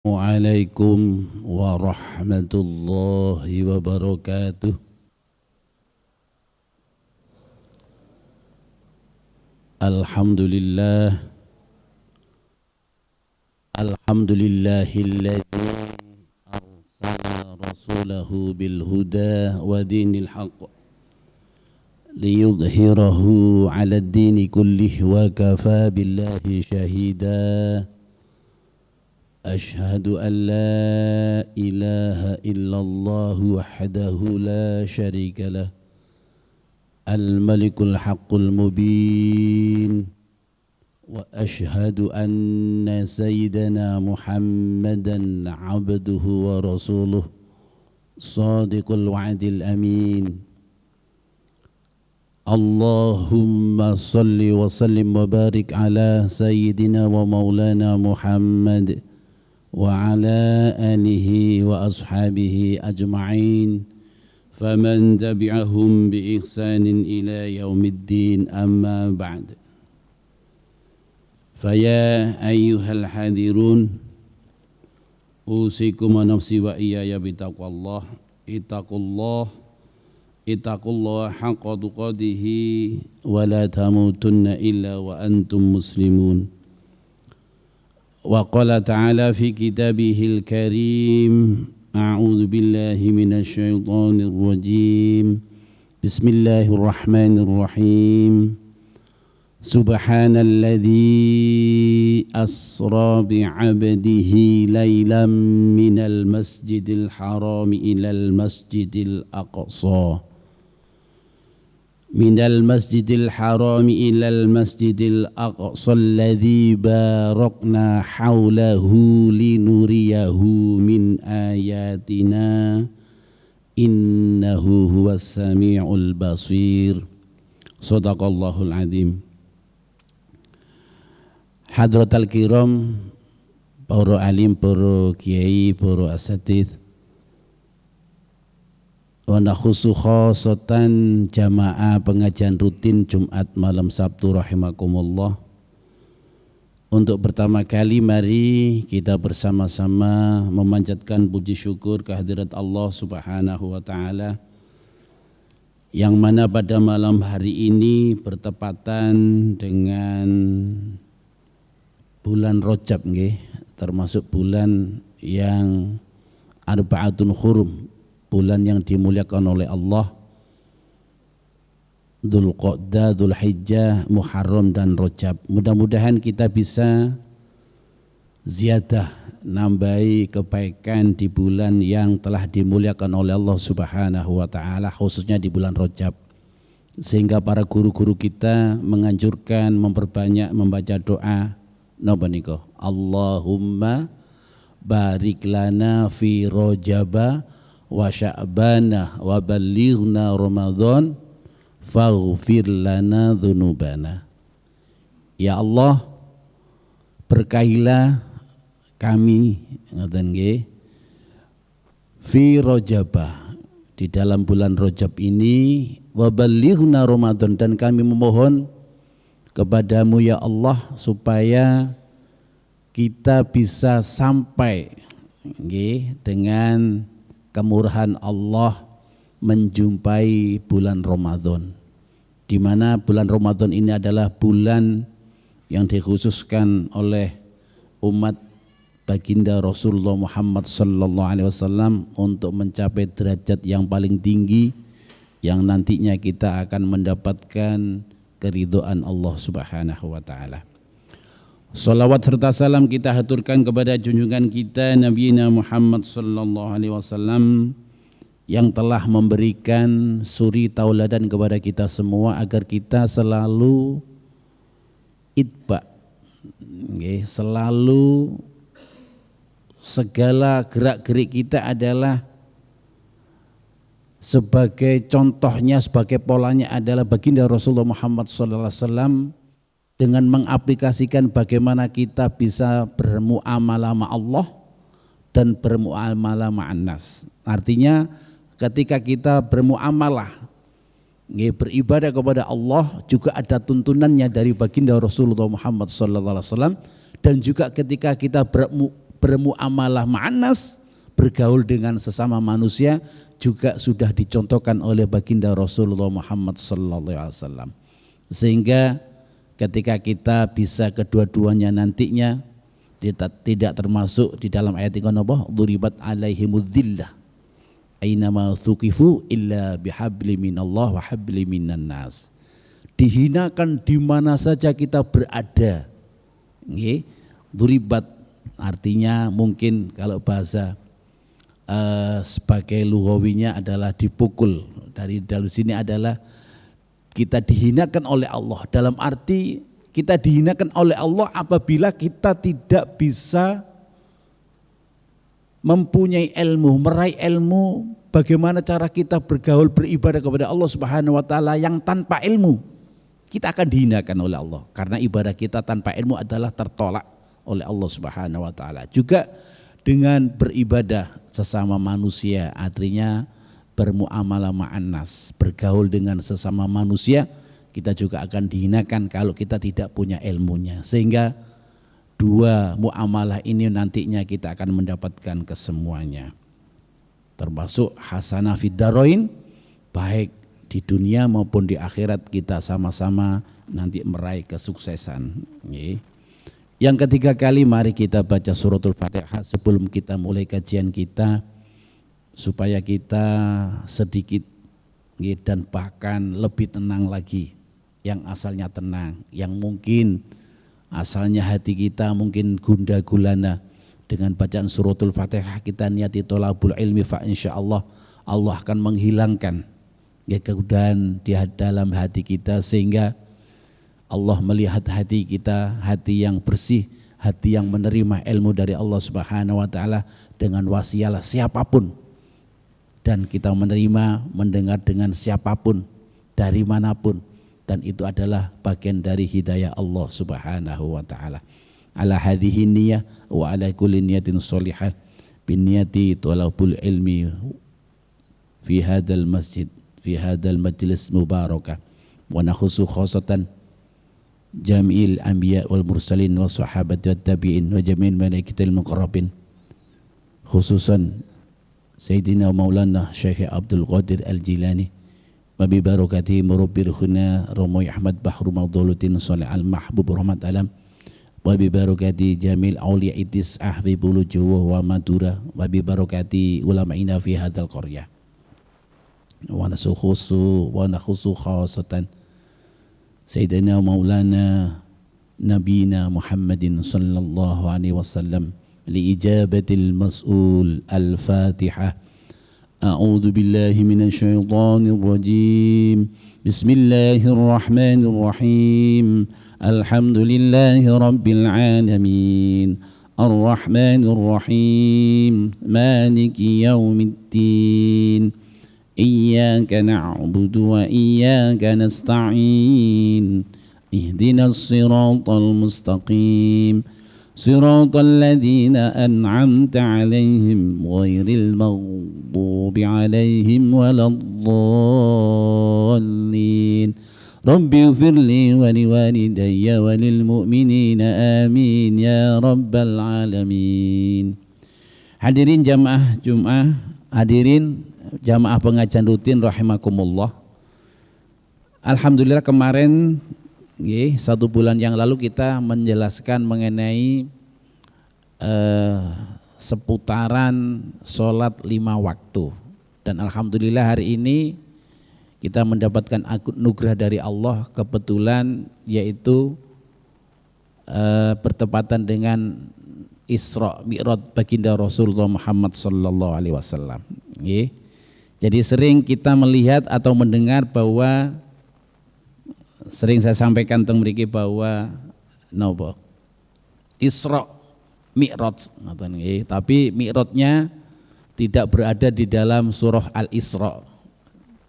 Waalaikum warahmatullahi wabarakatuh. Alhamdulillah. Alhamdulillahilladzi arsala rasulahu bil huda wa dinil haqq liyudhhirahu 'ala ad-dini kullih wa kafa billahi shahida. أشهد أن لا إله إلا الله وحده لا شريك له الملك الحق المبين وأشهد أن سيدنا محمدا عبده ورسوله صادق الوعد الأمين اللهم صل وسلم وبارك على سيدنا ومولانا محمد وعلى آله وأصحابه أجمعين فمن تبعهم بإحسان إلى يوم الدين أما بعد فيا أيها الحاضرون أوصيكم ونفسي وإياي بتقوى الله اتقوا الله حق تقاته ولا تموتن إلا وأنتم مسلمون وقال تعالى في كتابه الكريم أعوذ بالله من الشيطان الرجيم بسم الله الرحمن الرحيم سبحان الذي أسرى بعبده ليلا من المسجد الحرام إلى المسجد الأقصى من المسجد الحرام إلى المسجد الأقصى الذي باركنا حوله لنريه من آياتنا إنه هو السميع البصير صدق الله العظيم. Hadratal kiram, para alim, para kiai, para asatidz, wa nakhusu khosatan jamaah pengajian rutin Jumat malam Sabtu rahimakumullah. Untuk pertama kali mari kita bersama-sama memanjatkan puji syukur kehadirat Allah Subhanahu wa taala yang mana pada malam hari ini bertepatan dengan bulan Rajab nggih, termasuk bulan yang Arba'atun Hurum, bulan yang dimuliakan oleh Allah, Dzulqa'dah, Dzulhijjah, Muharram dan Rajab. Mudah-mudahan kita bisa ziyadah, nambahi kebaikan di bulan yang telah dimuliakan oleh Allah Subhanahu wa taala, khususnya di bulan Rajab. Sehingga para guru-guru kita menganjurkan memperbanyak membaca doa napa nika? Allahumma barik lana fi Rajaba wa Sya'bana wa ballighna Ramadan faghfir lana dzunubana. Ya Allah, berkahilah kami ngoten nggih fi Rajaba, di dalam bulan Rajab ini, wa ballighna Ramadan, dan kami memohon kepadamu ya Allah supaya kita bisa sampai nggih dengan kemurahan Allah menjumpai bulan Ramadan, di mana bulan Ramadan ini adalah bulan yang dikhususkan oleh umat baginda Rasulullah Muhammad sallallahu alaihi wasallam untuk mencapai derajat yang paling tinggi yang nantinya kita akan mendapatkan keridhaan Allah Subhanahu wa taala. Salawat serta salam kita haturkan kepada junjungan kita Nabi Muhammad sallallahu alaihi wasallam yang telah memberikan suri tauladan kepada kita semua agar kita selalu itba, selalu segala gerak-gerik kita adalah sebagai contohnya, sebagai polanya adalah baginda Rasulullah Muhammad SAW, dengan mengaplikasikan bagaimana kita bisa bermuamalah sama Allah dan bermuamalah ma'an nas. Artinya ketika kita bermuamalah, beribadah kepada Allah, juga ada tuntunannya dari baginda Rasulullah Muhammad SAW. Dan juga ketika kita bermuamalah ma'annas, bergaul dengan sesama manusia juga sudah dicontohkan oleh baginda Rasulullah Muhammad sallallahu alaihi wasallam. Sehingga ketika kita bisa kedua-duanya nantinya tidak termasuk di dalam ayat yang apa? Duribat alaihimudzillah ainama thuqifu illa bihabli minallah wa habli minan nas. Dihinakan di mana saja kita berada. Nggih. Duribat artinya mungkin kalau bahasa sebagai lughawinya adalah dipukul. Dari dalam sini adalah kita dihinakan oleh Allah. Dalam arti kita dihinakan oleh Allah apabila kita tidak bisa mempunyai ilmu, meraih ilmu bagaimana cara kita bergaul beribadah kepada Allah Subhanahu wa taala yang tanpa ilmu. Kita akan dihinakan oleh Allah karena ibadah kita tanpa ilmu adalah tertolak oleh Allah Subhanahu wa taala. Juga dengan beribadah sesama manusia, artinya bermuamalah ma'annas, bergaul dengan sesama manusia, kita juga akan dihinakan kalau kita tidak punya ilmunya. Sehingga dua muamalah ini nantinya kita akan mendapatkan kesemuanya. Termasuk hasanah fid darain, baik di dunia maupun di akhirat kita sama-sama nanti meraih kesuksesan. Yang ketiga kali mari kita baca suratul Fatihah sebelum kita mulai kajian kita, supaya kita sedikit dan bahkan lebih tenang lagi. Yang asalnya tenang, yang mungkin asalnya hati kita mungkin gundah gulana, dengan bacaan suratul Fatihah kita niati thalabul ilmi, fa insyaallah Allah akan menghilangkan kegundahan di dalam hati kita, sehingga Allah melihat hati kita, hati yang bersih, hati yang menerima ilmu dari Allah Subhanahu wa taala dengan wasialah siapapun, dan kita menerima mendengar dengan siapapun dari manapun, dan itu adalah bagian dari hidayah Allah Subhanahu wa taala. Ala hadhihi niyyah wa ala kulli niyatin shalihah bin niyati talabul ilmi fi hadzal masjid fi hadzal majlis mubarakah wa nakhusu khosatan jami'il anbiya wal mursalin wa sahabati wat tabi'in wa jami'il malaikatil muqarrabin, khususan Sayyidina Maulana Syekh Abdul Qadir Al-Jilani wa bi barakatihi murabbil khuna Romoy Ahmad Bahru Mauduluddin Salih Al-Mahbub Rahmat Alam wa bi barakati jamil auliya itis ahfi bulu Jawa wa Madura wa bi barakati ulama'ina fi hadzal qaryah wa nakhusu khasatan Sayyidina Maulana Nabina Muhammadin sallallahu alaihi wasallam li ijabatil mas'ul. Al-Fatihah. A'udzu billahi minasy syaithanir rajim. Bismillahirrahmanirrahim. Alhamdulillahi rabbil alamin. Ar-Rahmanir Rahim. Maliki yaumiddin. Iyyaka na'budu wa iyyaka nasta'in. Ihdinas siratal mustaqim. Siratal ladzina an'amta 'alaihim ghairil maghdubi 'alaihim waladdallin. Rabbi ighfirli wa liwalidayya wa lil mu'minina amin ya rabbal alamin. Hadirin jamaah Jumat, hadirin jamaah pengajian rutin rahimakumullah. Alhamdulillah kemarin satu bulan yang lalu kita menjelaskan mengenai seputaran sholat 5 waktu, dan alhamdulillah hari ini kita mendapatkan anugerah dari Allah, kebetulan yaitu bertepatan dengan Isra Mi'raj baginda Rasulullah Muhammad sallallahu alaihi wasallam. Jadi sering kita melihat atau mendengar bahwa sering saya sampaikan tentang mriki bahwa Isra Mi'raj, tapi Mi'rajnya tidak berada di dalam surah Al-Isra.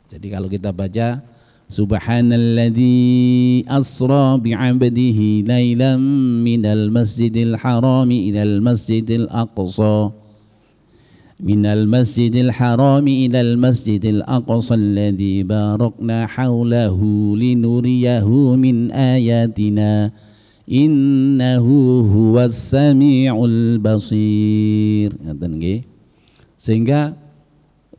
Jadi kalau kita baca Subhanalladzi asra bi'abdihi lailan minal masjidil harami ilal masjidil aqsa minal masjidil harami ilal masjidil aqsa alladzi barakna haulahu linuriyahu min ayatina innahu huwas samiul basir. Ngoten nggih. Sehingga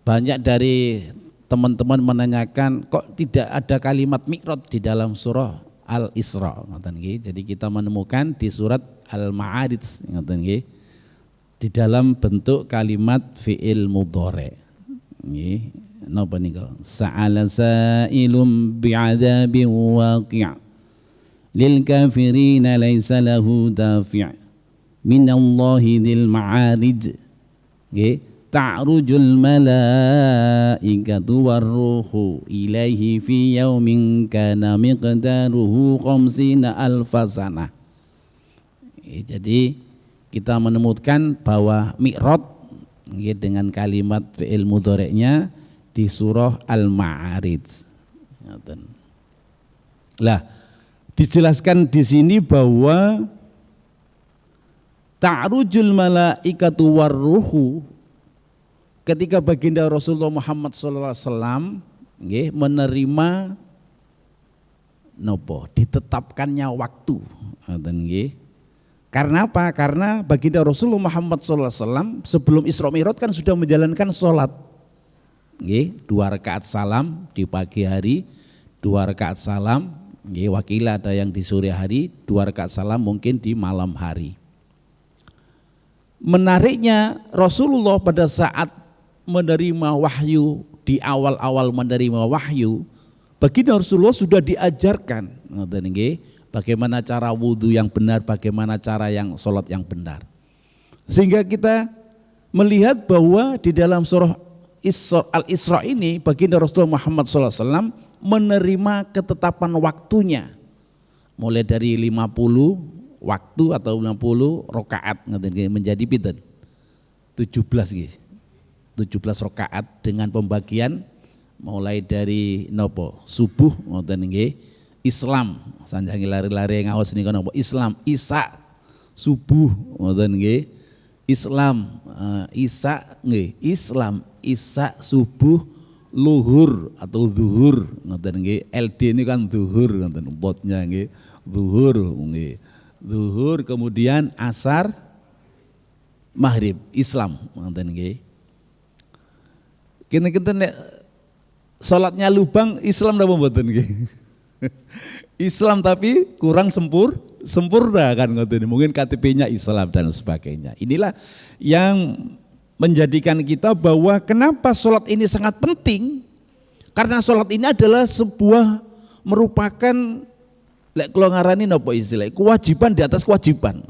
banyak dari teman-teman menanyakan kok tidak ada kalimat mi'raj di dalam surah Al-Isra, ngoten nggih. Jadi kita menemukan di surat Al-Ma'arij, ngoten nggih, di dalam bentuk kalimat fi'il mudhari'. Nggih, napa nika? Sa'ala sa'ilum bi'adzabin waqi' lil kafirina laisa lahu dafi' minallahi dzil ma'arij. Nggih, ta'rujul malaikatu warruhu ilaihi fi yaumin kana miqdaruhu khamsina alfasana. Jadi kita menemukan bahwa mi'raj dengan kalimat fi'il mudhari'nya di surah Al-Ma'arij. Lah, dijelaskan di sini bahwa ta'rujul malaikatu warruhu, ketika baginda Rasulullah Muhammad SAW menerima nopo ditetapkannya waktu. Karena apa? Karena baginda Rasulullah Muhammad SAW sebelum Isra Mi'raj kan sudah menjalankan sholat. 2 rakaat salam di pagi hari, 2 rakaat salam, wakil ada yang di sore hari, 2 rakaat salam mungkin di malam hari. Menariknya Rasulullah pada saat menerima wahyu, di awal-awal menerima wahyu, baginda Rasulullah sudah diajarkan bagaimana cara wudhu yang benar, bagaimana cara yang sholat yang benar. Sehingga kita melihat bahwa di dalam surah Al-Isra ini baginda Rasulullah Muhammad SAW menerima ketetapan waktunya, mulai dari 50 waktu atau 50 rakaat menjadi pinten 17 rakaat dengan pembagian mulai dari nopo subuh ngoten nggih, Islam sanjangi lari-lari ngaos niku nopo Islam, Isya subuh ngoten nggih, Islam Isya nggih, Islam Isya subuh, luhur atau zuhur ngoten nggih, LD ini kan zuhur ngoten botnya nggih, zuhur nggih, zuhur kemudian asar maghrib, Islam ngoten nggih. Kene-kene nek salatnya lubang Islam napa mboten nggih? Islam tapi kurang sempurna kan ngoten. Mungkin KTP-nya Islam dan sebagainya. Inilah yang menjadikan kita bahwa kenapa salat ini sangat penting? Karena salat ini adalah sebuah merupakan lek kula ngarani napa istilah? Kewajiban di atas kewajiban.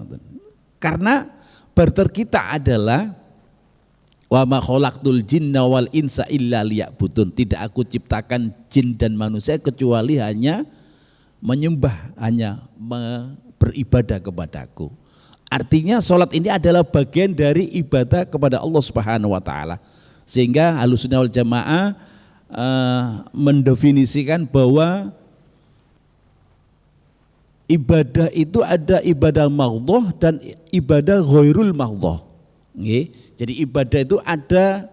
Karena barter kita adalah wa ma khalaqtul jinna wal insa illa liya'budun. Tidak aku ciptakan jin dan manusia kecuali hanya menyembah, hanya beribadah kepadaku. Artinya sholat ini adalah bagian dari ibadah kepada Allah Subhanahu wa taala. Sehingga Ahlussunnah wal Jamaah mendefinisikan bahwa ibadah itu ada ibadah maghdhah dan ibadah ghairul maghdhah. Jadi ibadah itu ada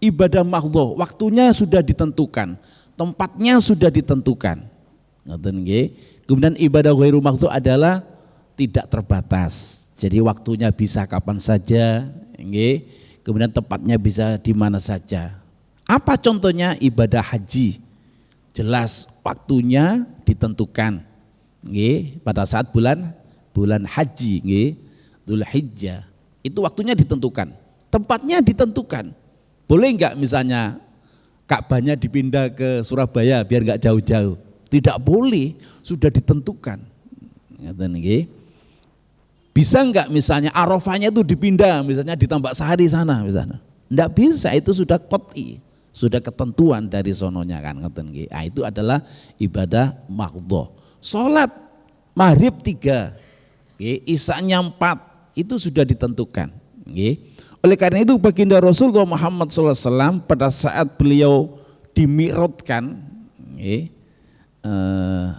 ibadah maghdhah, waktunya sudah ditentukan, tempatnya sudah ditentukan. Kemudian ibadah ghairul maghdhah adalah tidak terbatas. Jadi waktunya bisa kapan saja, kemudian tempatnya bisa di mana saja. Apa contohnya? Ibadah haji, jelas waktunya ditentukan. Pada saat bulan haji, Dzulhijjah. Itu waktunya ditentukan, tempatnya ditentukan. Boleh enggak misalnya Ka'bahnya dipindah ke Surabaya biar enggak jauh-jauh? Tidak boleh, sudah ditentukan. Bisa enggak misalnya Arafahnya itu dipindah misalnya di Tambak Sari sana misalnya? Enggak bisa, itu sudah qat'i, sudah ketentuan dari sononya kan. Nah, itu adalah ibadah maghdhah. Salat maghrib 3, Isya'nya 4, itu sudah ditentukan. Oleh karena itu baginda Rasulullah Muhammad SAW pada saat beliau dimi'rajkan,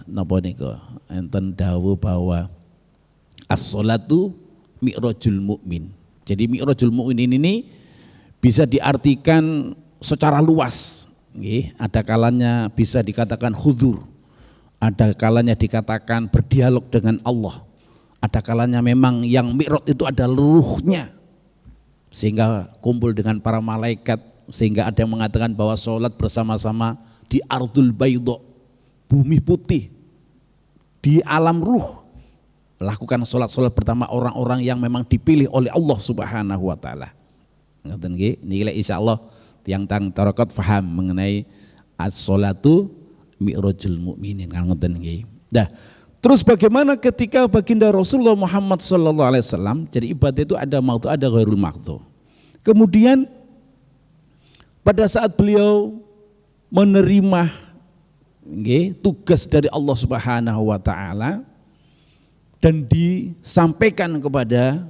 napa niku enten dawuh bahwa as-sholatu mi'rajul mukmin. Jadi mi'rajul mukmin ini bisa diartikan secara luas. Ada kalanya bisa dikatakan khudur, ada kalanya dikatakan berdialog dengan Allah, ada kalanya memang yang mi'raj itu ada ruhnya sehingga kumpul dengan para malaikat, sehingga ada yang mengatakan bahwa sholat bersama-sama di ardul baydha, bumi putih, di alam ruh, lakukan sholat-sholat pertama orang-orang yang memang dipilih oleh Allah Subhanahu wa ta'ala. Ngoten nggih, nilai insyaallah tiang-tiang tarekat faham mengenai as-sholatu mi'rajul mukminin kan ngoten nggih. Nah, terus bagaimana ketika baginda Rasulullah Muhammad sallallahu alaihi wasallam, jadi ibadah itu ada mahdhu, ada ghairul mahdhu. Kemudian pada saat beliau menerima nggih, tugas dari Allah Subhanahu wa taala dan disampaikan kepada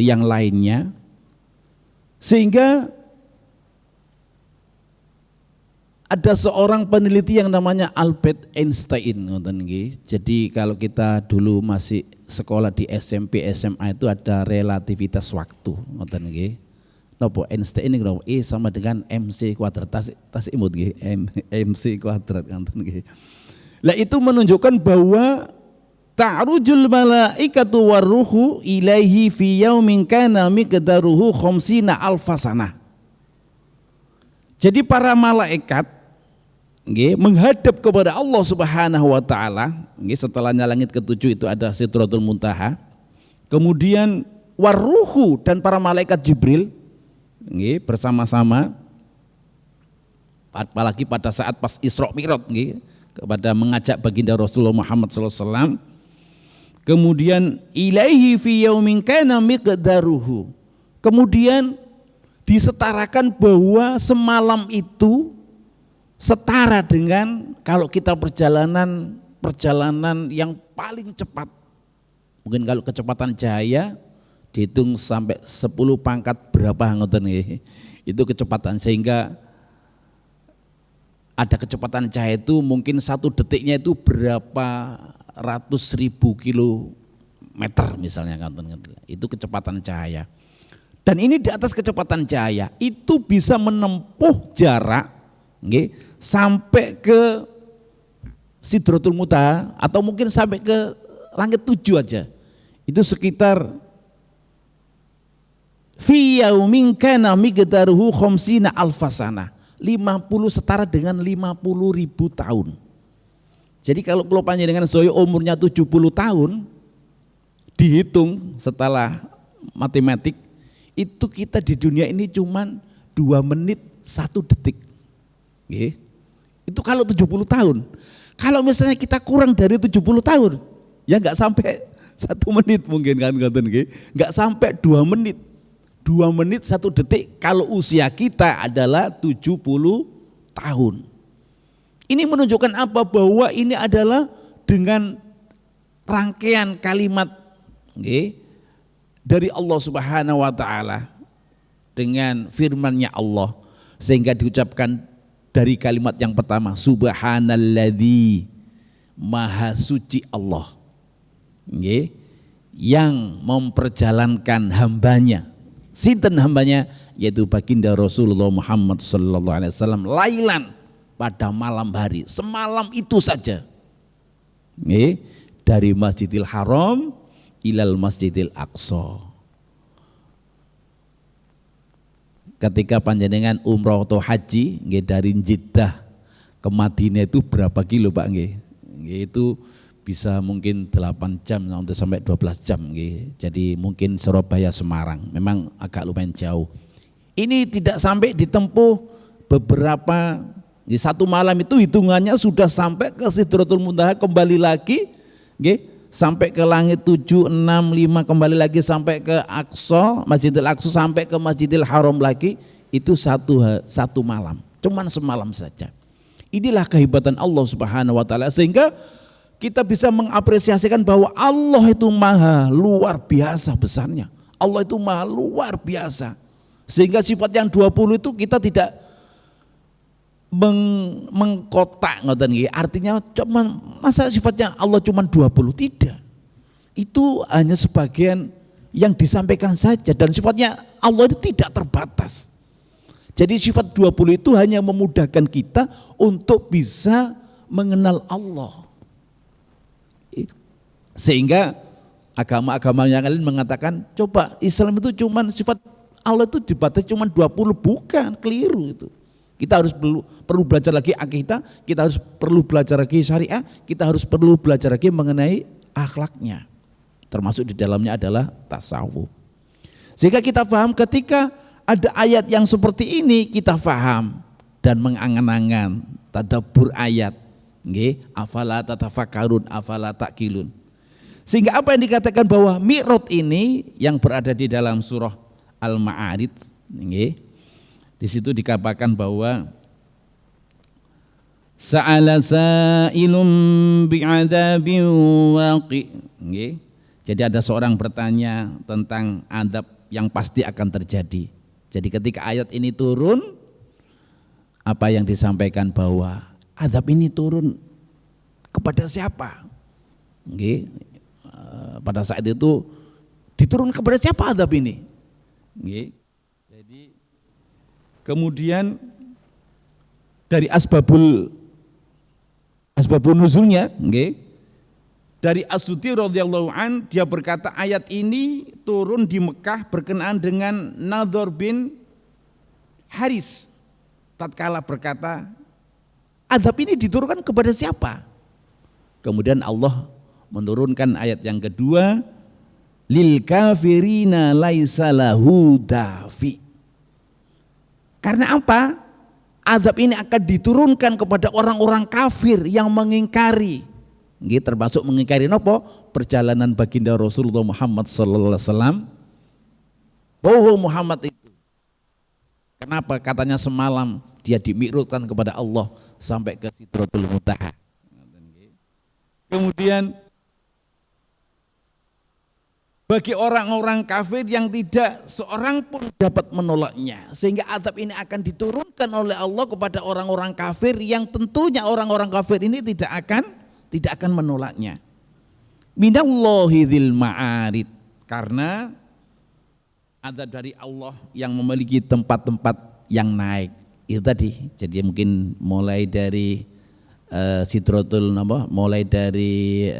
yang lainnya, sehingga ada seorang peneliti yang namanya Albert Einstein. Jadi kalau kita dulu masih sekolah di SMP, SMA itu ada relativitas waktu. Nopo Einstein ini E sama dengan MC kuadrat, tas imut MC kuadrat. Lah itu menunjukkan bahwa ta'rujul malaikatu warruhu ilaihi fi yaumin kana miqdaruhu khamsina alfasana. Jadi para malaikat menghadap kepada Allah Subhanahu wa taala, setelahnya langit ketujuh itu ada Sidratul Muntaha. Kemudian warruhu dan para malaikat Jibril bersama-sama, apalagi pada saat pas Isra Mi'raj kepada mengajak baginda Rasulullah Muhammad sallallahu alaihi wasallam. Kemudian ilaihi fi yaumin kana miqdaruhu. Kemudian disetarakan bahwa semalam itu setara dengan kalau kita perjalanan yang paling cepat. Mungkin kalau kecepatan cahaya dihitung sampai 10 pangkat berapa ngoten nggih. Itu kecepatan, sehingga ada kecepatan cahaya itu mungkin 1 detiknya itu berapa ratus ribu kilometer misalnya ngoten. Itu kecepatan cahaya. Dan ini di atas kecepatan cahaya itu bisa menempuh jarak sampai ke Sidratul Muntaha atau mungkin sampai ke langit 7 aja. Itu sekitar fi yaumin kana miqdaruhu khamsina alfasana. 50 setara dengan 50.000 tahun. Jadi kalau panjenengan sedaya umurnya 70 tahun, dihitung setelah matematik, itu kita di dunia ini cuman 2 menit 1 detik. Itu kalau 70 tahun. Kalau misalnya kita kurang dari 70 tahun, ya nggak sampai 1 menit mungkin kan, nggak sampai 2 menit. 2 menit 1 detik kalau usia kita adalah 70 tahun. Ini menunjukkan apa? Bahwa ini adalah dengan rangkaian kalimat dari Allah Subhanahu wa taala dengan firman-Nya Allah, sehingga diucapkan dari kalimat yang pertama, subhanalladzi, maha suci Allah, yang memperjalankan hambanya. Sinten hambanya? Yaitu baginda Rasulullah Muhammad sallallahu alaihi wasallam, lailan, pada malam hari, semalam itu saja. Dari Masjidil Haram ilal Masjidil Aqsa. Ketika panjenengan umroh atau haji dari Jeddah ke Madinah itu berapa kilo Pak? Itu bisa mungkin 8 jam sampai 12 jam. Jadi mungkin Surabaya Semarang, memang agak lumayan jauh. Ini tidak sampai ditempuh beberapa, 1 malam itu hitungannya sudah sampai ke Sidratul Muntaha, kembali lagi sampai ke langit 7, 6, 5, kembali lagi sampai ke Aqsa, Masjidil Aqsa, sampai ke Masjidil Haram lagi, itu satu malam, cuman semalam saja. Inilah kehebatan Allah Subhanahu wa taala, sehingga kita bisa mengapresiasikan bahwa Allah itu maha luar biasa besarnya. Allah itu maha luar biasa, sehingga sifat yang 20 itu kita tidak mengkotak, artinya cuma masa sifatnya Allah cuma 20, tidak. Itu hanya sebagian yang disampaikan saja, dan sifatnya Allah itu tidak terbatas. Jadi sifat 20 itu hanya memudahkan kita untuk bisa mengenal Allah. Sehingga agama-agama yang lain mengatakan, coba Islam itu cuman sifat Allah itu dibatasi cuma 20, bukan, keliru itu. Kita harus perlu belajar lagi akidah, kita harus perlu belajar lagi syariah, kita harus perlu belajar lagi mengenai akhlaknya. Termasuk di dalamnya adalah tasawuf. Sehingga kita paham ketika ada ayat yang seperti ini, kita paham dan mengangan-angan tadabbur ayat. Nggih, afala tatafakkarun, afala taqilun. Sehingga apa yang dikatakan bahwa Mi'raj ini yang berada di dalam surah Al-Ma'arij, nggih. Di situ dikatakan bahwa sa'ala sa'ilum bi'adzabin waqi'. Nggih. Jadi ada seorang bertanya tentang azab yang pasti akan terjadi. Jadi ketika ayat ini turun, apa yang disampaikan bahwa azab ini turun kepada siapa? Nggih. Pada saat itu diturun kepada siapa azab ini? Nggih. Jadi kemudian dari asbabun nuzulnya, nggih, dari As-Suddi radhiyallahu an, dia berkata ayat ini turun di Mekah berkenaan dengan Nadhr bin Haris. Tatkala berkata, azab ini diturunkan kepada siapa? Kemudian Allah menurunkan ayat yang kedua, lil kafirina laisa lahu dafi. Karena apa? Azab ini akan diturunkan kepada orang-orang kafir yang mengingkari. Nggih, termasuk mengingkari nopo? Perjalanan baginda Rasulullah Muhammad sallallahu alaihi wasallam. Bahwa Muhammad itu, kenapa katanya semalam dia dimi'rajkan kepada Allah sampai ke Sidratul Muntaha. Kemudian bagi orang-orang kafir yang tidak seorang pun dapat menolaknya, sehingga azab ini akan diturunkan oleh Allah kepada orang-orang kafir yang tentunya orang-orang kafir ini tidak akan menolaknya. Minallahi dzil ma'arid, karena azab dari Allah yang memiliki tempat-tempat yang naik. Itu tadi. Jadi mungkin mulai dari Sidratul mulai dari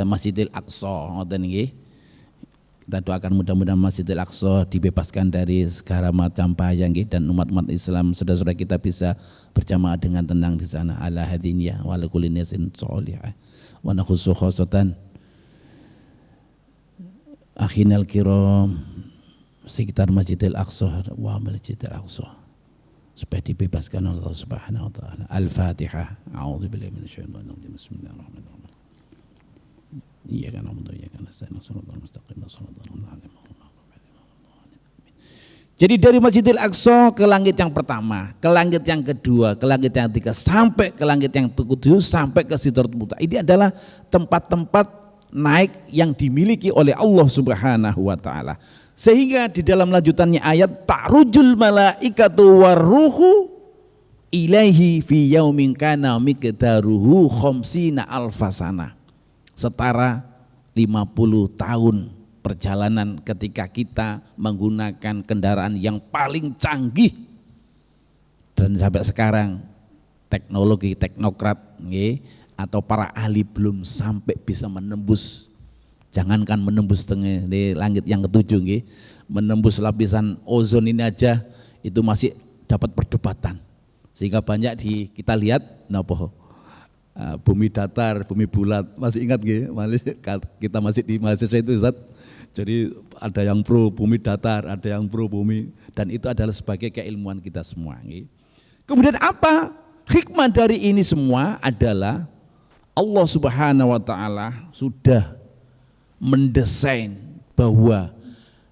Masjidil Aqsa, ngoten nggih. Kita doakan mudah-mudahan Masjidil Aqsa dibebaskan dari segala macam bahaya dan umat-umat Islam saudara-saudara kita bisa berjamaah dengan tenang di sana ala hadiniyah wa ala kulli nasin sholihah wa nakhussu khosatan akhinal kiram sekitar Masjidil Aqsa wa Masjidil Aqsa supaya dibebaskan oleh Allah Subhanahu wa taala. Al-Fatihah. A'udzubillahi minasyaitonir rajim. Bismillahirrahmanirrahim. Iyyaka na'budu wa iyyaka nasta'in shiratal mustaqim shiratal ladzina Jadi dari Masjidil Aqsa ke langit yang pertama, ke langit yang kedua, ke langit yang ketiga, sampai ke langit yang ketujuh, sampai ke Sidratul Muntaha. Ini adalah tempat-tempat naik yang dimiliki oleh Allah Subhanahu wa taala. Sehingga di dalam lanjutannya ayat ta'rujul malaikatu warruhu ilaihi fi yaumin kana miqdaruhu khamsina alfasana. Setara 50 tahun perjalanan ketika kita menggunakan kendaraan yang paling canggih. Dan sampai sekarang teknologi teknokrat atau para ahli belum sampai bisa menembus, jangankan menembus di langit yang ketujuh, menembus lapisan ozon ini aja itu masih dapat perdebatan. Sehingga banyak kita lihat bumi datar, bumi bulat, masih ingat kita masih di mahasiswa itu Ustaz. Jadi ada yang pro bumi datar, ada yang pro bumi, dan itu adalah sebagai keilmuan kita semua. Kemudian apa hikmah dari ini semua adalah Allah Subhanahu wa taala sudah mendesain bahwa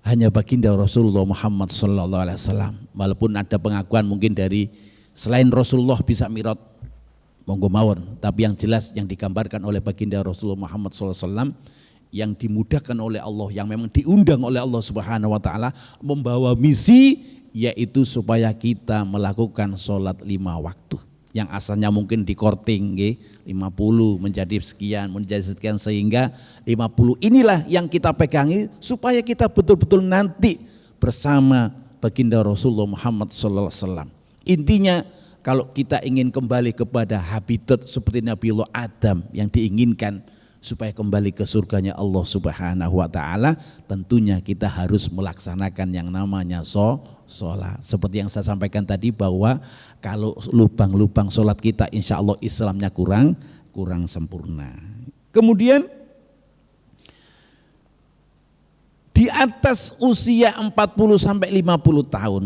hanya baginda Rasulullah Muhammad sallallahu alaihi wasallam, walaupun ada pengakuan mungkin dari selain Rasulullah bisa mi'raj, monggo mawon, tapi yang jelas yang digambarkan oleh baginda Rasulullah Muhammad SAW yang dimudahkan oleh Allah, yang memang diundang oleh Allah Subhanahu wa taala membawa misi, yaitu supaya kita melakukan sholat 5 waktu yang asalnya mungkin di korting 50 menjadi sekian sehingga 50 inilah yang kita pegangi supaya kita betul-betul nanti bersama baginda Rasulullah Muhammad SAW. Intinya kalau kita ingin kembali kepada habitat seperti Nabiullah Adam yang diinginkan, supaya kembali ke surganya Allah Subhanahu wa taala, tentunya kita harus melaksanakan yang namanya sholat. Seperti yang saya sampaikan tadi bahwa kalau lubang-lubang sholat kita insya Allah Islamnya kurang sempurna. Kemudian di atas usia 40 sampai 50 tahun,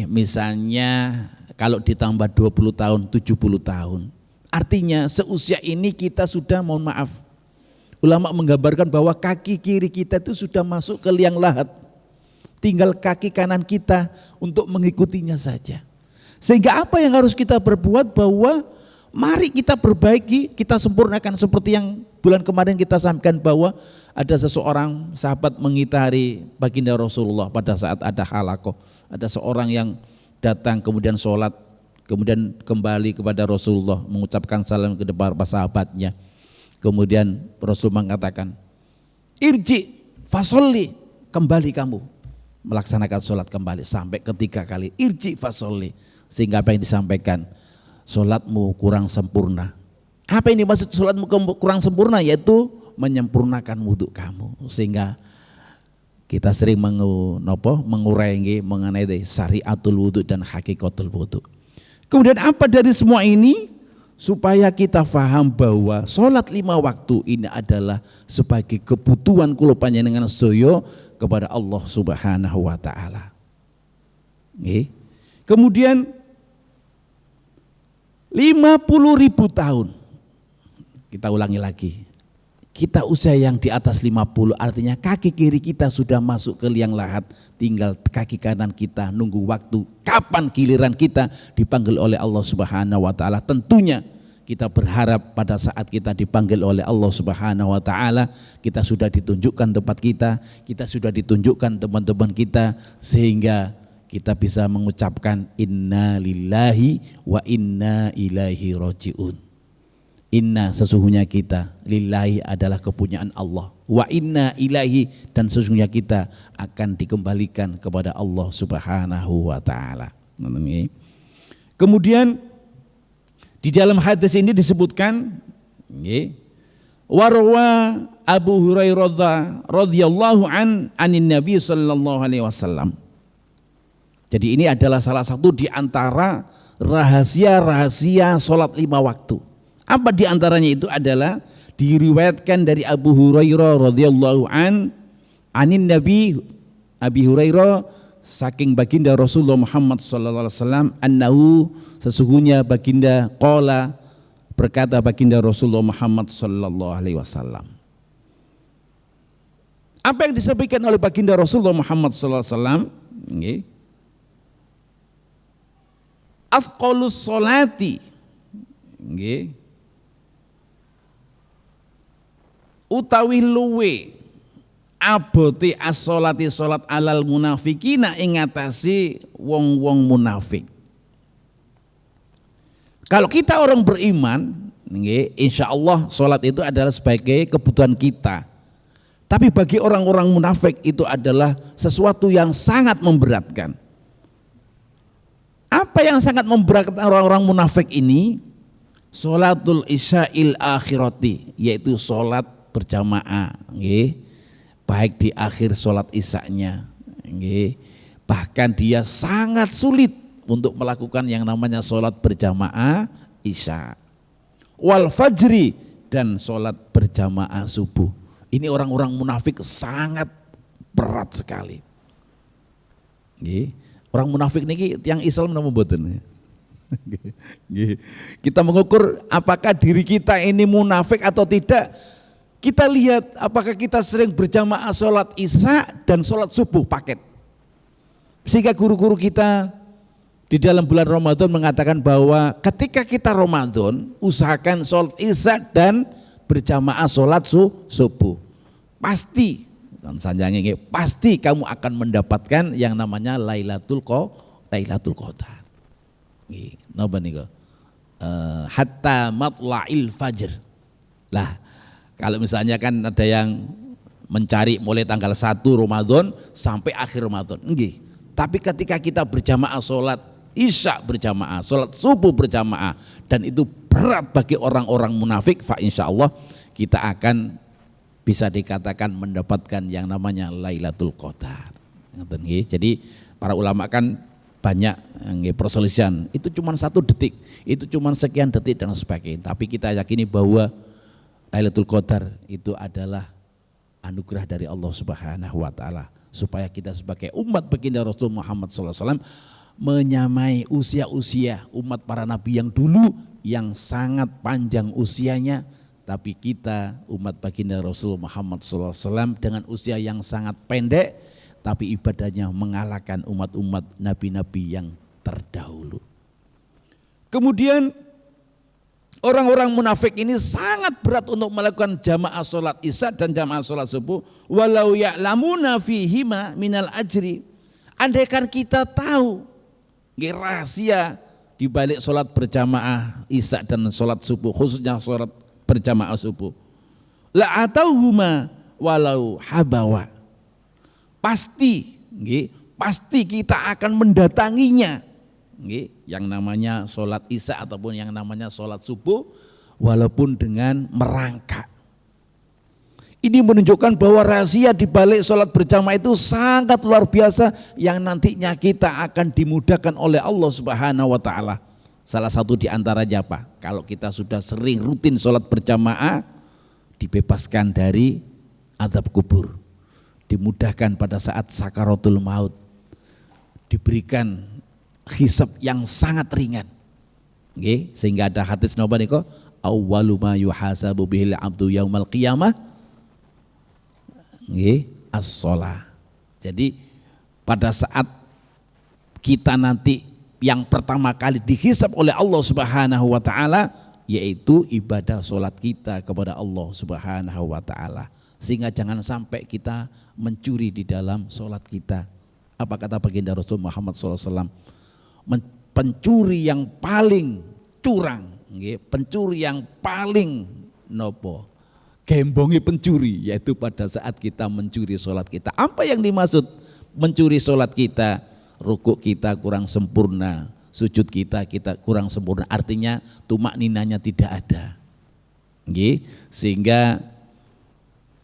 misalnya kalau ditambah 20 tahun 70 tahun. Artinya seusia ini kita sudah, mohon maaf, ulama menggambarkan bahwa kaki kiri kita itu sudah masuk ke liang lahat. Tinggal kaki kanan kita untuk mengikutinya saja. Sehingga apa yang harus kita perbuat, bahwa mari kita perbaiki, kita sempurnakan seperti yang bulan kemarin kita sampaikan bahwa ada seseorang sahabat mengitari baginda Rasulullah pada saat ada halakoh. Ada seorang yang datang kemudian sholat, kemudian kembali kepada Rasulullah mengucapkan salam ke depan sahabatnya. Kemudian Rasul mengatakan, irji fasolli, kembali kamu melaksanakan sholat kembali sampai ketiga kali, irji fasolli. Sehingga apa yang disampaikan, sholatmu kurang sempurna. Apa ini maksud sholatmu kurang sempurna? Yaitu menyempurnakan wudhu kamu. Sehingga kita sering mengurai mengenai syariatul wudhu dan hakikatul wudhu. Kemudian apa dari semua ini? Supaya kita faham bahwa sholat 5 waktu ini adalah sebagai kebutuhan kula panjenengan sedaya kepada Allah Subhanahu wa taala. Kemudian 50.000 tahun. Kita ulangi lagi. Kita usia yang di atas 50, artinya kaki kiri kita sudah masuk ke liang lahat, tinggal kaki kanan kita nunggu waktu kapan giliran kita dipanggil oleh Allah Subhanahu wa taala. Tentunya kita berharap pada saat kita dipanggil oleh Allah Subhanahu wa taala, kita sudah ditunjukkan tempat kita sudah ditunjukkan teman-teman kita, sehingga kita bisa mengucapkan inna lillahi wa inna ilaihi rajiun. Inna, sesungguhnya kita, lillahi adalah kepunyaan Allah, wa inna ilaihi, dan sesungguhnya kita akan dikembalikan kepada Allah Subhanahu wa taala. Kemudian di dalam hadis ini disebutkan, warwa Abu Hurairah radhiyallahu anin Nabi sallallahu alaihi wasallam. Jadi ini adalah salah satu di antara rahasia-rahasia sholat 5 waktu. Apa di antaranya itu adalah diriwayatkan dari Abu Hurairah radhiyallahu anin Nabi, Abi Hurairah saking baginda Rasulullah Muhammad sallallahu alaihi wasallam, annahu, sesungguhnya baginda, qala, berkata baginda Rasulullah Muhammad sallallahu alaihi wasallam. Apa yang disampaikan oleh baginda Rasulullah Muhammad sallallahu alaihi wasallam? Afqalus sholati, utawi luwe abote as-sholati sholat alal munafikina ing ngatasi wong-wong munafik. Kalau kita orang beriman, insya Allah sholat itu adalah sebagai kebutuhan kita. Tapi bagi orang-orang munafik itu adalah sesuatu yang sangat memberatkan. Apa yang sangat memberatkan orang-orang munafik ini? Sholatul isya'il akhirati, yaitu sholat berjamaah, baik di akhir sholat isya-nya, bahkan dia sangat sulit untuk melakukan yang namanya sholat berjamaah isya, wal fajri, dan sholat berjamaah subuh. Ini orang-orang munafik sangat berat sekali. Orang munafik ini yang Islam nama mboten. Kita mengukur apakah diri kita ini munafik atau tidak. Kita lihat apakah kita sering berjamaah sholat isya dan sholat subuh paket. Sehingga guru-guru kita di dalam bulan Ramadan mengatakan bahwa ketika kita Ramadan, usahakan sholat isya dan berjamaah sholat subuh. Pasti, pasti kamu akan mendapatkan yang namanya Lailatul Qadar. Napa niku? Hatta matla'il fajr. Lah, kalau misalnya kan ada yang mencari mulai tanggal 1 Ramadan sampai akhir Ramadan. Nggih. Tapi ketika kita berjamaah sholat isya berjamaah, sholat subuh berjamaah, dan itu berat bagi orang-orang munafik, fa insya Allah kita akan bisa dikatakan mendapatkan yang namanya Lailatul Qadar. Jadi para ulama kan banyak perselisihan, itu cuma 1 detik, itu cuma sekian detik dan sebagainya. Tapi kita yakini bahwa Lailatul Qadar itu adalah anugerah dari Allah Subhanahu wa taala, supaya kita sebagai umat baginda Rasul Muhammad SAW menyamai usia-usia umat para nabi yang dulu yang sangat panjang usianya, tapi kita umat baginda Rasul Muhammad SAW dengan usia yang sangat pendek, tapi ibadahnya mengalahkan umat-umat nabi-nabi yang terdahulu. Kemudian orang-orang munafik ini sangat berat untuk melakukan jamaah sholat isya dan jamaah sholat subuh. Walau ya'lamuna fihima minal ajri. Andaikan kita tahu rahasia di balik sholat berjamaah isya dan sholat subuh, khususnya sholat berjamaah subuh, la atauhuma walau habawa. Pasti kita akan mendatanginya, yang namanya sholat isya ataupun yang namanya sholat subuh, walaupun dengan merangkak. Ini menunjukkan bahwa rahasia di balik sholat berjamaah itu sangat luar biasa, yang nantinya kita akan dimudahkan oleh Allah Subhanahu wa taala. Salah satu di antaranya apa? Kalau kita sudah sering rutin sholat berjamaah, dibebaskan dari azab kubur, dimudahkan pada saat sakaratul maut, diberikan hisab yang sangat ringan. Sehingga ada hadis napa niku, awwalu ma yuhasabu bihil abdu yaumal qiyamah as-shalah. Jadi pada saat kita nanti yang pertama kali dihisab oleh Allah Subhanahu wa taala yaitu ibadah sholat kita kepada Allah Subhanahu wa taala. Sehingga jangan sampai kita mencuri di dalam sholat kita. Apa kata baginda Rasul Muhammad SAW? Pencuri yang paling curang, pencuri yang paling gembongi pencuri, yaitu pada saat kita mencuri sholat kita. Apa yang dimaksud mencuri sholat kita? Rukuk kita kurang sempurna, sujud kita kurang sempurna, artinya tumak ninanya tidak ada. Sehingga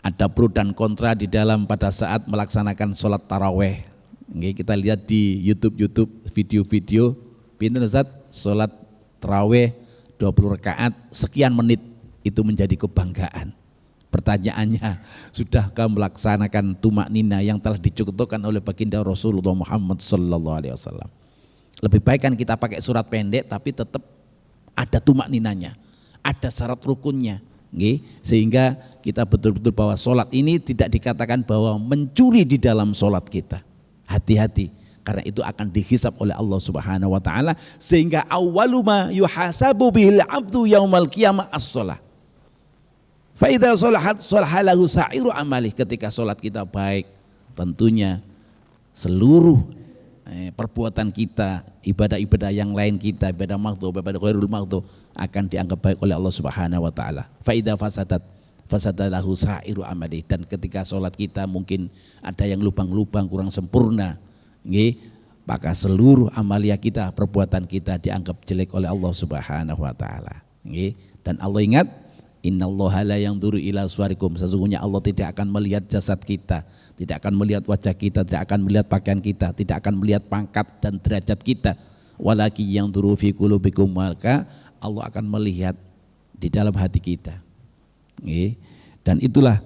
ada pro dan kontra di dalam pada saat melaksanakan sholat taraweh. Kita lihat di YouTube video-video, pinten Ustaz, sholat taraweh 20 rakaat sekian menit, itu menjadi kebanggaan. Pertanyaannya, sudahkah melaksanakan tumak nina yang telah dicontohkan oleh baginda Rasulullah Muhammad sallallahu alaihi wasallam? Lebih baik kan kita pakai surat pendek tapi tetap ada tumak ninanya, ada syarat rukunnya, sehingga kita betul-betul bahwa sholat ini tidak dikatakan bahwa mencuri di dalam sholat kita. Hati-hati, karena itu akan dihisab oleh Allah Subhanahu wa taala, sehingga awwalu ma yuhasabu bihil abdu yaumal qiyamah as-shalah. Fa idza shalahat shalahalahu sa'iru amalih. Ketika sholat kita baik, tentunya seluruh perbuatan kita, ibadah-ibadah yang lain kita, ibadah makhdhu, ibadah ghairul makhdhu akan dianggap baik oleh Allah Subhanahu wa taala. Fa idza fasadalahu sa'iru amalih. Dan ketika sholat kita mungkin ada yang lubang-lubang kurang sempurna, maka seluruh amalia kita, perbuatan kita dianggap jelek oleh Allah Subhanahu wa taala. Dan Allah ingat, innallaha la yanzuru ila suwarikum, sesungguhnya Allah tidak akan melihat jasad kita, tidak akan melihat wajah kita, tidak akan melihat pakaian kita, tidak akan melihat pangkat dan derajat kita, walaki yanzuru fi qulubikum, maka Allah akan melihat di dalam hati kita. Dan itulah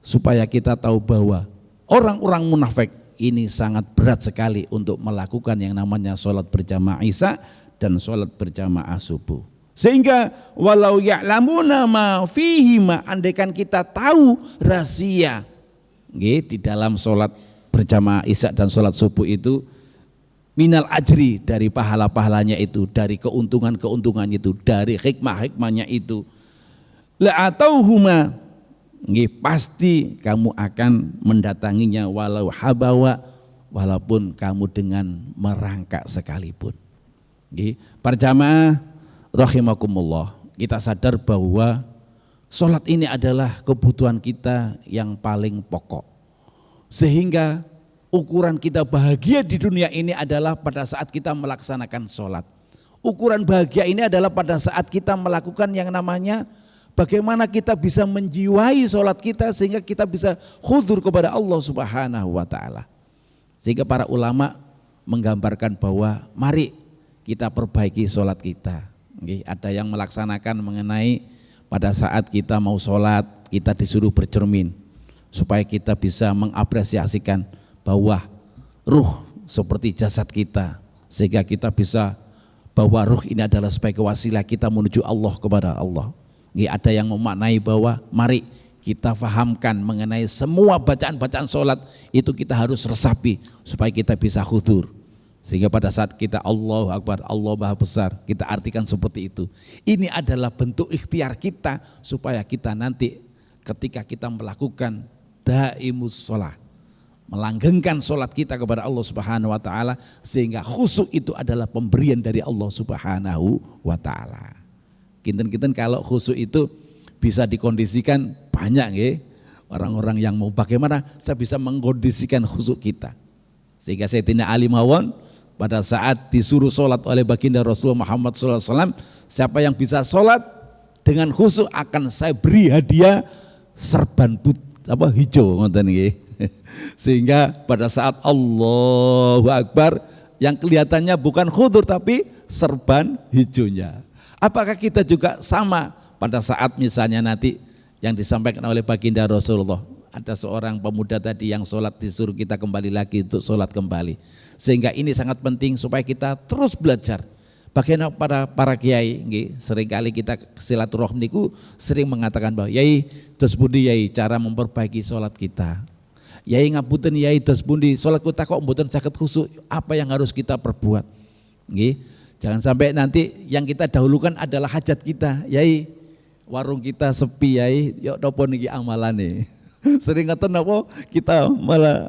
supaya kita tahu bahwa orang-orang munafik ini sangat berat sekali untuk melakukan yang namanya sholat berjamaah isya dan sholat berjamaah subuh. Sehingga walau ya'lamuna ma fihi ma, andaikan kita tahu rahasia di dalam sholat berjamaah isya dan sholat subuh itu, minal ajri, dari pahala-pahalanya itu, dari keuntungan-keuntungannya itu, dari hikmah-hikmahnya itu, la atauhuma, pasti kamu akan mendatanginya walau habawa, walaupun kamu dengan merangkak sekalipun. Para jamaah rahimakumullah, kita sadar bahwa sholat ini adalah kebutuhan kita yang paling pokok, sehingga ukuran kita bahagia di dunia ini adalah pada saat kita melaksanakan sholat. Ukuran bahagia ini adalah pada saat kita melakukan yang namanya Bagaimana kita bisa menjiwai sholat kita sehingga kita bisa khudur kepada Allah Subhanahu wa ta'ala. Sehingga para ulama menggambarkan bahwa mari kita perbaiki sholat kita. Ada yang melaksanakan mengenai pada saat kita mau sholat kita disuruh bercermin supaya kita bisa mengapresiasikan bahwa ruh seperti jasad kita, sehingga kita bisa bahwa ruh ini adalah sebagai wasilah kita menuju Allah kepada Allah. Ada yang memaknai bahwa mari kita fahamkan mengenai semua bacaan-bacaan sholat itu kita harus resapi supaya kita bisa khudur. Sehingga pada saat kita Allahu Akbar, Allah Maha Besar, kita artikan seperti itu. Ini adalah bentuk ikhtiar kita supaya kita nanti ketika kita melakukan daimus sholat, melanggengkan sholat kita kepada Allah Subhanahu wa ta'ala, sehingga khusyuk itu adalah pemberian dari Allah Subhanahu wa ta'ala. Kinten-kinten kalau khusyuk itu bisa dikondisikan banyak ya. Orang-orang yang mau bagaimana saya bisa mengkondisikan khusyuk kita. Sehingga Sayyidina Ali mawon pada saat disuruh sholat oleh baginda Rasulullah Muhammad SAW, siapa yang bisa sholat dengan khusyuk akan saya beri hadiah serban hijau. Sehingga pada saat Allahu Akbar yang kelihatannya bukan khudur tapi serban hijaunya. Apakah kita juga sama pada saat misalnya nanti yang disampaikan oleh baginda Rasulullah, ada seorang pemuda tadi yang sholat disuruh kita kembali lagi untuk sholat kembali. Sehingga ini sangat penting supaya kita terus belajar. Bagaimana para kiai, seringkali kita silaturahmi niku sering mengatakan bahwa yai dos pundi yai cara memperbaiki sholat kita. Yai ngapunten yai dos pundi sholat kita kok mboten saged khusyuk, apa yang harus kita perbuat? Jangan sampai nanti yang kita dahulukan adalah hajat kita. Yai, warung kita sepi yai, yuk nopo niki amalane. Sering ngeten napa kita malah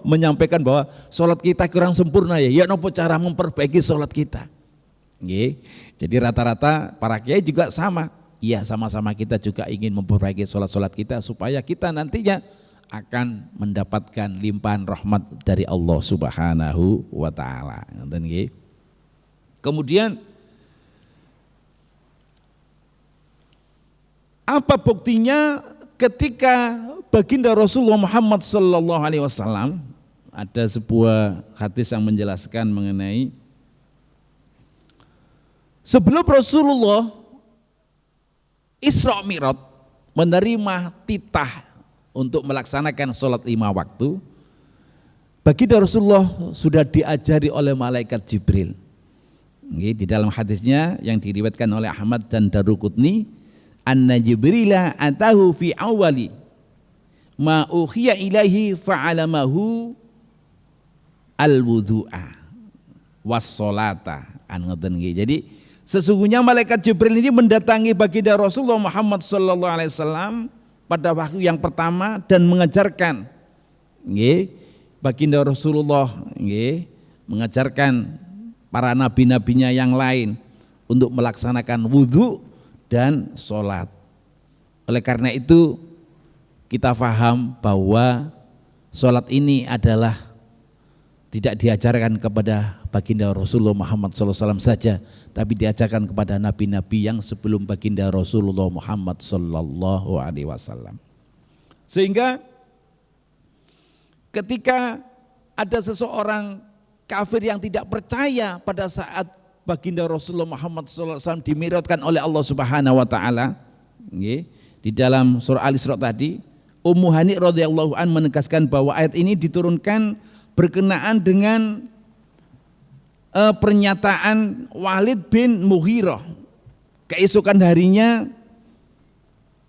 menyampaikan bahwa sholat kita kurang sempurna ya. Yuk nopo cara memperbaiki sholat kita. Jadi rata-rata para kiai juga sama. Iya, sama-sama kita juga ingin memperbaiki sholat-sholat kita supaya kita nantinya akan mendapatkan limpahan rahmat dari Allah Subhanahu wa ta'ala. Kemudian apa buktinya ketika baginda Rasulullah Muhammad sallallahu alaihi wasallam, ada sebuah hadis yang menjelaskan mengenai sebelum Rasulullah Isra Mi'raj menerima titah untuk melaksanakan sholat 5 waktu, baginda Rasulullah sudah diajari oleh malaikat Jibril. Di dalam hadisnya yang diriwayatkan oleh Ahmad dan Daruqutni, anna Jibrila atahu fi awali ma ukhiya ilaihi fa'alamahu al-wudu'a was-sholata. Jadi sesungguhnya malaikat Jibril ini mendatangi baginda Rasulullah Muhammad sallallahu alaihi wasallam pada waktu yang pertama dan mengajarkan baginda Rasulullah mengajarkan para nabi-nabinya yang lain untuk melaksanakan wudhu dan sholat. Oleh karena itu kita faham bahwa sholat ini adalah tidak diajarkan kepada baginda Rasulullah Muhammad SAW saja, tapi diajarkan kepada nabi-nabi yang sebelum baginda Rasulullah Muhammad SAW. Sehingga ketika ada seseorang kafir yang tidak percaya pada saat baginda Rasulullah Muhammad SAW dimi'rajkan oleh Allah Subhanahu wa ta'ala, di dalam surah Al-Isra tadi, Ummu Hani radhiyallahu an menegaskan bahwa ayat ini diturunkan berkenaan dengan pernyataan Walid bin Mughirah keesokan harinya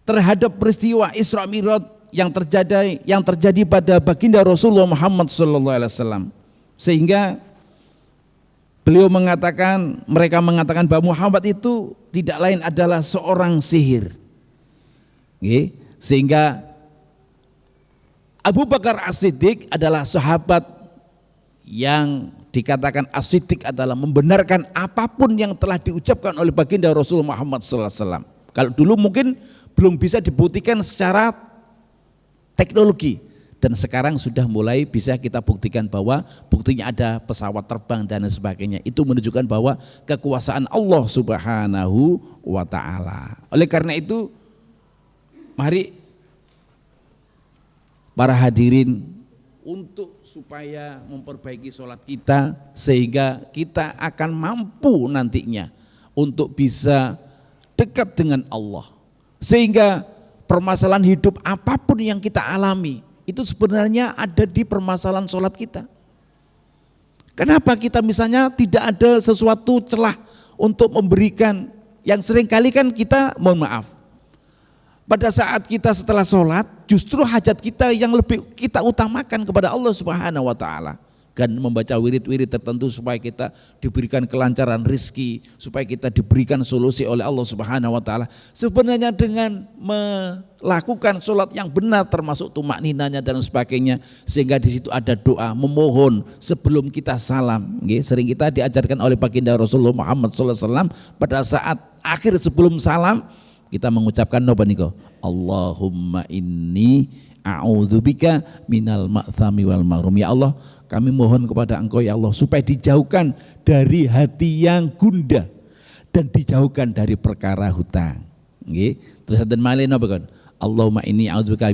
terhadap peristiwa Isra Mi'raj yang terjadi pada baginda Rasulullah Muhammad SAW. Sehingga mereka mengatakan bahwa Muhammad itu tidak lain adalah seorang sihir. Sehingga Abu Bakar As-Siddiq adalah sahabat yang dikatakan As-Siddiq adalah membenarkan apapun yang telah diucapkan oleh baginda Rasulullah Muhammad SAW. Kalau dulu mungkin belum bisa dibuktikan secara teknologi Dan sekarang sudah mulai bisa kita buktikan bahwa buktinya ada pesawat terbang dan sebagainya. Itu menunjukkan bahwa kekuasaan Allah Subhanahu wa ta'ala. Oleh karena itu, mari para hadirin untuk supaya memperbaiki sholat kita sehingga kita akan mampu nantinya untuk bisa dekat dengan Allah. Sehingga permasalahan hidup apapun yang kita alami itu sebenarnya ada di permasalahan sholat kita. Kenapa kita misalnya tidak ada sesuatu celah untuk memberikan, yang seringkali kan kita mohon maaf, pada saat kita setelah sholat justru hajat kita yang lebih kita utamakan kepada Allah Subhanahu wa ta'ala. Dan membaca wirid-wirid tertentu supaya kita diberikan kelancaran rizki, supaya kita diberikan solusi oleh Allah Subhanahu wa ta'ala. Sebenarnya dengan melakukan sholat yang benar termasuk tumak ninanya dan sebagainya, sehingga di situ ada doa memohon sebelum kita salam. Sering kita diajarkan oleh baginda Rasulullah Muhammad SAW pada saat akhir sebelum salam kita mengucapkan apa nih? Allahumma inni a'udzubika minal ma'thami wal maghrum. Ya Allah, kami mohon kepada Engkau ya Allah supaya dijauhkan dari hati yang gundah dan dijauhkan dari perkara hutang. Nggih. Terus enten malih napa kon? Allahumma inni a'udzubika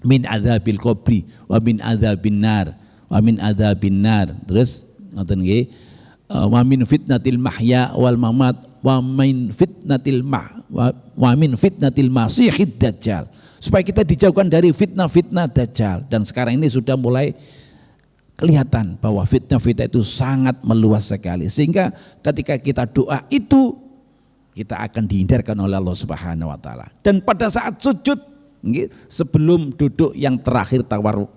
min adzabil qabri wa min adzabin nar wa min adzabin nar. Terus ngoten nggih. Wa min fitnatil mahya wal mamat wa min fitnatil masihid dajjal. Supaya kita dijauhkan dari fitnah-fitnah dajjal. Dan sekarang ini sudah mulai kelihatan bahwa fitnah-fitnah itu sangat meluas sekali. Sehingga ketika kita doa itu kita akan dihindarkan oleh Allah Subhanahu wa ta'ala. Dan pada saat sujud sebelum duduk yang terakhir tawarruk,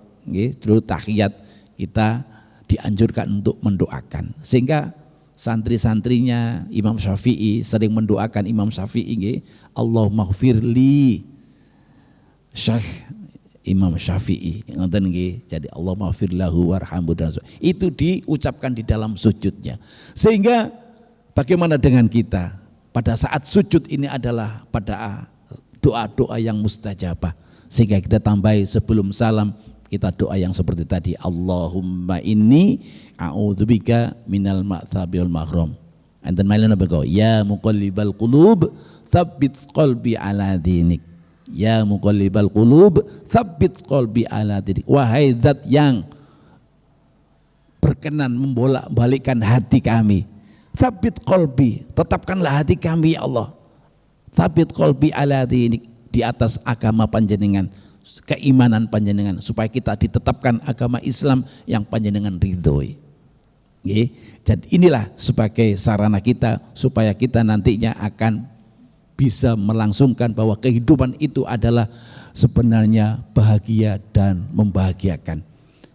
dulu tahiyat, kita dianjurkan untuk mendoakan. Sehingga santri-santrinya Imam Syafi'i sering mendoakan Imam Syafi'i, Allahumma ghfirli Syekh Imam Syafi'i, ngoten nggih. Jadi Allahumma ghfir lahu warhamhu, itu diucapkan di dalam sujudnya. Sehingga bagaimana dengan kita? Pada saat sujud ini adalah pada doa-doa yang mustajabah. Sehingga kita tambahi sebelum salam kita doa yang seperti tadi, Allahumma inni a'udzubika minal ma'thabi wal maghrum. Enten mailana bego, ya muqallibal qulub tsabbit qalbi ala dinik. Ya muqallibal qulub tsabbit qalbi ala dinik. Wahai zat yang berkenan membolak-balikkan hati kami, tsabbit qalbi, tetapkanlah hati kami ya Allah. Tsabbit qalbi ala dinik, di atas agama panjenengan, keimanan panjenengan, supaya kita ditetapkan agama Islam yang panjenengan ridhoi. Jadi inilah sebagai sarana kita supaya kita nantinya akan bisa melangsungkan bahwa kehidupan itu adalah sebenarnya bahagia dan membahagiakan.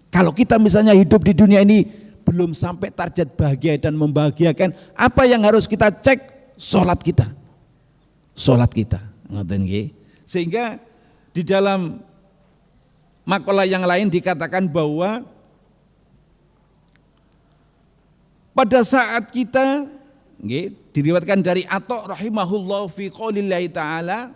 Kalau kita misalnya hidup di dunia ini belum sampai target bahagia dan membahagiakan, apa yang harus kita cek? Sholat kita. Sholat kita. Sehingga di dalam makalah yang lain dikatakan bahwa pada saat kita, diriwayatkan dari Atha rahimahullah fi qaulillahi ta'ala,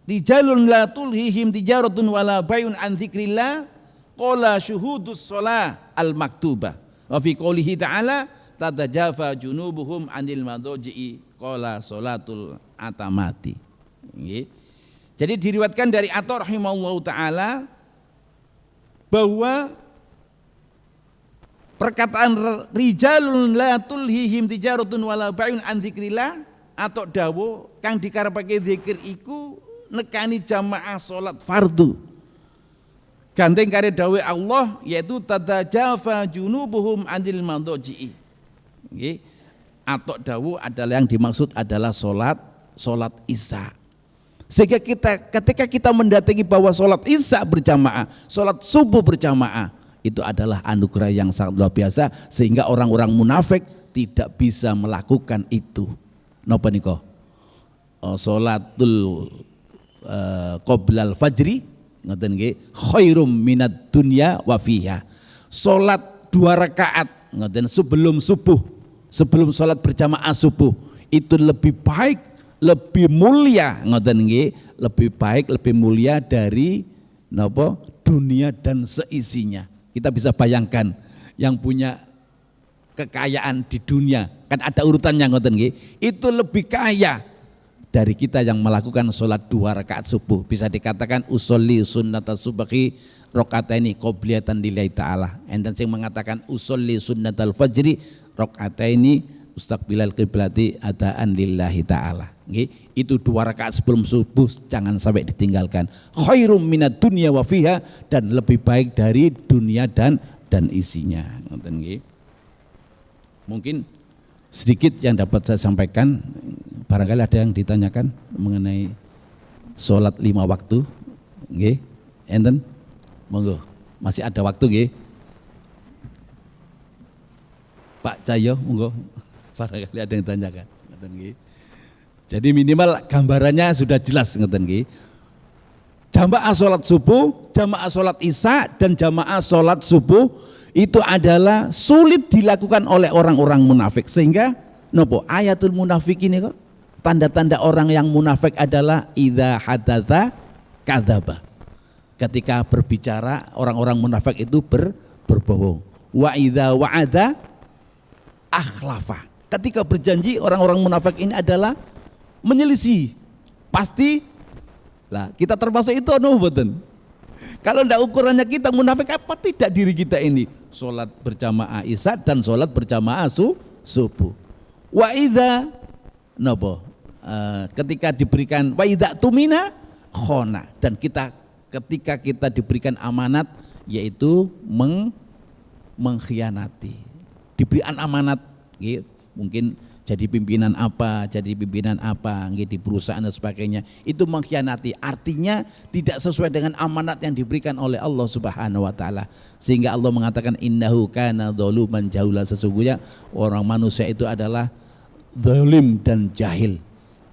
rijalun la tulhihim tijaratun wala bai'un an dzikrillah qala syuhudus shalah al maktubah wa fi qaulihi ta'ala tatajafa junubuhum anil madaji'i qala salatul atamati. Jadi diriwayatkan dari Atha rahimahullah ta'ala bahwa perkataan rijalun la tulhihim tijaratun wala bai'un an dzikrillah atau dawu kang dikarepake zikir iku nekani jamaah salat fardu. Gandeng kare dawe Allah yaitu tatajafa junubuhum anil madaji'i. Nggih. Atau dawu adalah yang dimaksud adalah salat Isya. Sehingga ketika kita mendatangi bahwa salat Isya berjamaah, salat subuh berjamaah, itu adalah anugerah yang sangat luar biasa sehingga orang-orang munafik tidak bisa melakukan itu. Napa nika? Salatul qoblal fajri ngoten nggih, khairum minad dunya wa fiha. Salat 2 rakaat ngoten sebelum subuh, sebelum salat berjamaah subuh itu lebih baik, lebih mulia ngoten nggih, lebih baik, lebih mulia dari napa? dunia dan seisinya. Kita bisa bayangkan yang punya kekayaan di dunia, kan ada urutannya ngoten nggih, itu lebih kaya dari kita yang melakukan sholat 2 rakaat subuh. Bisa dikatakan usolli sunnata subhi rakaataini qobliyatan lillahi ta'ala. Enten sing mengatakan usolli sunnatal fajri rakaataini ustaqbilal qiblati adaan lillahi ta'ala. Nggih, itu 2 rakaat sebelum subuh jangan sampai ditinggalkan. Khairum minad dunya wa fiha, dan lebih baik dari dunia dan isinya. Ngoten nggih. Mungkin sedikit yang dapat saya sampaikan, barangkali ada yang ditanyakan mengenai sholat 5 waktu, nggih, enten, monggo, masih ada waktu nggih, Pak Cahyo, monggo, barangkali ada yang ditanyakan, ngeten nggih. Jadi minimal gambarannya sudah jelas, ngeten nggih. Jamaah sholat subuh, jamaah sholat isya, dan jamaah sholat subuh itu adalah sulit dilakukan oleh orang-orang munafik, sehingga nopo ayatul munafik ini kok tanda-tanda orang yang munafik adalah idza hadatsa kadzaba. Ketika berbicara orang-orang munafik itu berbohong. Wa idza wa'ada akhlafa. Ketika berjanji orang-orang munafik ini adalah menyelisih. Pasti lah kita termasuk itu no mboten. Kalau ndak ukurannya kita munafik apa tidak diri kita ini? Sholat berjamaah isya dan sholat berjamaah subuh. Wa idza napa? Ketika diberikan wa idza tumina khona, dan kita ketika kita diberikan amanat yaitu mengkhianati. Diberikan amanat mungkin jadi pimpinan apa di perusahaan dan sebagainya, itu mengkhianati, artinya tidak sesuai dengan amanat yang diberikan oleh Allah Subhanahu wa taala. Sehingga Allah mengatakan innahu kana dzaluman jahula, sesungguhnya orang manusia itu adalah zalim dan jahil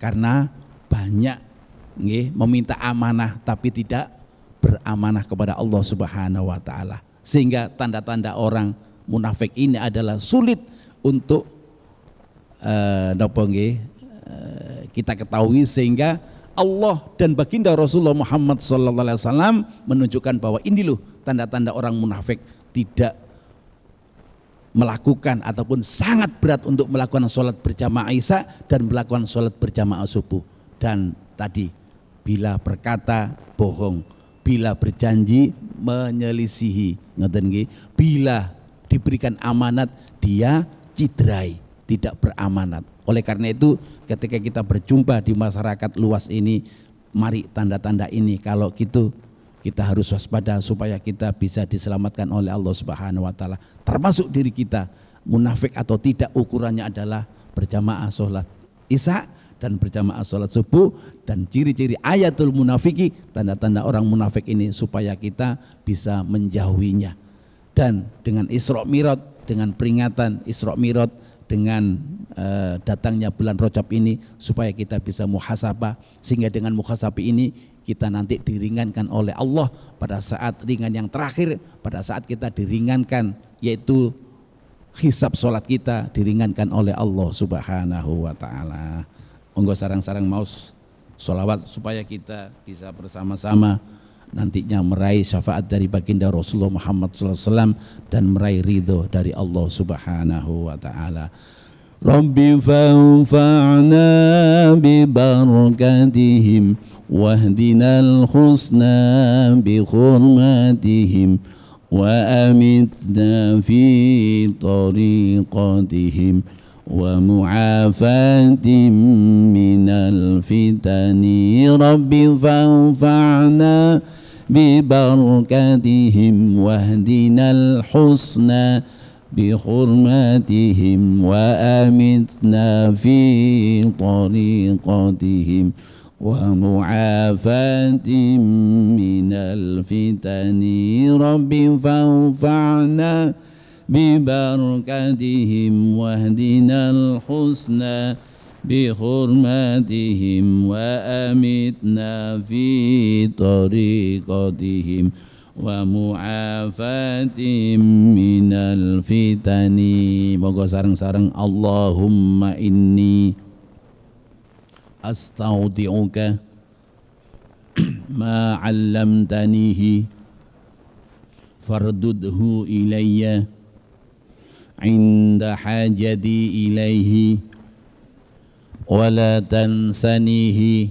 karena banyak meminta amanah tapi tidak beramanah kepada Allah Subhanahu wa taala. Sehingga tanda-tanda orang munafik ini adalah sulit untuk kita ketahui, sehingga Allah dan baginda Rasulullah Muhammad SAW menunjukkan bahwa ini loh tanda-tanda orang munafik tidak melakukan ataupun sangat berat untuk melakukan sholat berjamaah isya dan melakukan sholat berjamaah subuh. Dan tadi bila berkata bohong, bila berjanji menyelisihi, bila diberikan amanat dia cidrai, tidak beramanat. Oleh karena itu ketika kita berjumpa di masyarakat luas ini, mari tanda-tanda ini kalau gitu kita harus waspada supaya kita bisa diselamatkan oleh Allah Subhanahu wa taala. Termasuk diri kita, munafik atau tidak, ukurannya adalah berjamaah sholat isya dan berjamaah sholat subuh. Dan ciri-ciri ayatul munafiki, tanda-tanda orang munafik ini, supaya kita bisa menjauhinya. Dan dengan Isra Mi'raj, dengan peringatan Isra Mi'raj, dengan datangnya bulan Rajab ini, supaya kita bisa muhasabah, sehingga dengan muhasabah ini kita nanti diringankan oleh Allah pada saat ringan yang terakhir, pada saat kita diringankan, yaitu hisab sholat kita diringankan oleh Allah Subhanahu wa taala. Monggo sarang-sarang maus sholawat supaya kita bisa bersama-sama nantinya meraih syafaat dari baginda Rasulullah Muhammad SAW dan meraih ridho dari Allah Subhanahu wa taala. Rabbi fanfa'na bi barakatihim wahdinal husna bi hurmatihim wa amitna fi tariqatihim wa mu'afatim minal fitani. Rabbi fanfa'na ببركاتهم واهدنا الحسنى بحرماتهم وأمتنا في طريقتهم ومعافاة من الفتن. رب فانفعنا ببركاتهم واهدنا الحسنى بحرماتهم وأمتنا في طريقتهم ومعافاة من الفتن. Moga sareng-sareng Allahumma inni astaudi'uka ma 'allamtanihi fardudhu ilayya inda hajati ilaihi wa la tansanihi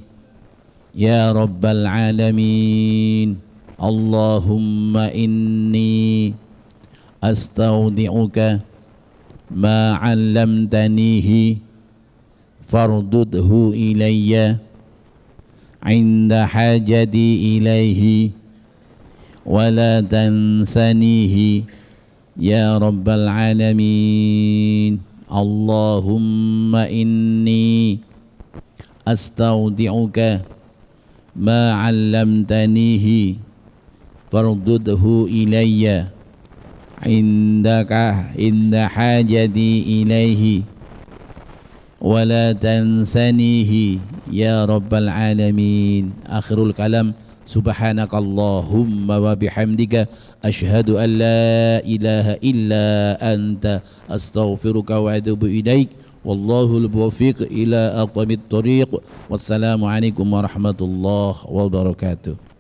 ya rabbal alamin. Allahumma inni astaudi'uka ma 'allamtanihi fardudhu ilayya inda hajati ilaihi wa la tansanihi ya rabbal alamin. Allahumma inni astaudi'uka ma 'allamtanihi fardudhu ilayya inda hajati ilaihi wa la tansanihi ya rabbal alamin. Akhirul kalam, subhanakallahumma wa bihamdika asyhadu an la ilaha illa anta astaghfiruka wa atubu ilaik. Wallahul muwaffiq ila aqwamit thoriq. Wassalamu alaikum warahmatullahi wabarakatuh.